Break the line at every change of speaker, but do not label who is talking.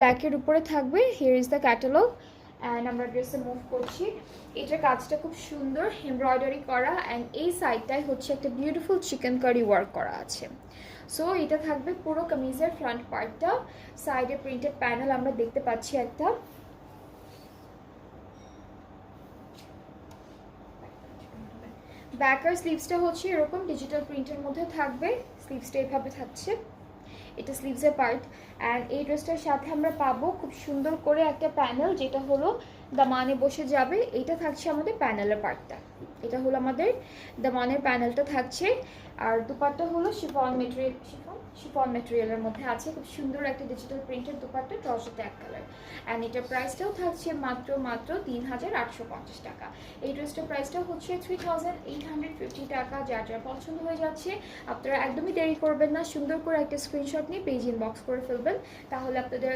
ব্ল্যাকের উপরে থাকবে। Here is the catalogue and আমরা ড্রেসে মুভ করছি। এটার কাজটা খুব সুন্দর এমব্রয়ডারি করা অ্যান্ড এই সাইডটায় হচ্ছে একটা বিউটিফুল চিকেন কারি ওয়ার্ক করা আছে। সো এটা থাকবে পুরো কামিজের ফ্রন্ট পার্টটা। সাইডে প্রিন্টেড প্যানেল আমরা দেখতে পাচ্ছি একটা। ব্যাক আর স্লিভসটা হচ্ছে এরকম ডিজিটাল প্রিন্টের মধ্যে থাকবে। স্লিভসটা এভাবে থাকছে, এটা স্লিভসের পার্ট। অ্যান্ড এই ড্রেসটার সাথে আমরা পাবো খুব সুন্দর করে একটা প্যানেল, যেটা হলো দামানে বসে যাবে। এটা থাকছে আমাদের প্যানেলের পার্টটা, এটা হলো আমাদের দামানের প্যানেলটা থাকছে। আর দুপাট্টা হলো শিফন মেটেরিয়ালের মধ্যে আছে, খুব সুন্দর একটা ডিজিটাল প্রিন্টের দুপাট্টা, ট্রাউজারটা এক কালার। অ্যান্ড এটার প্রাইসটাও থাকছে মাত্র 3850 টাকা। এই ড্রেসটার প্রাইসটাও হচ্ছে 3850 টাকা। যার যার পছন্দ হয়ে যাচ্ছে আপনারা একদমই দেরি করবেন না, সুন্দর করে একটা স্ক্রিনশট নিয়ে পেজ ইনবক্স করে ফেলবেন, তাহলে আপনাদের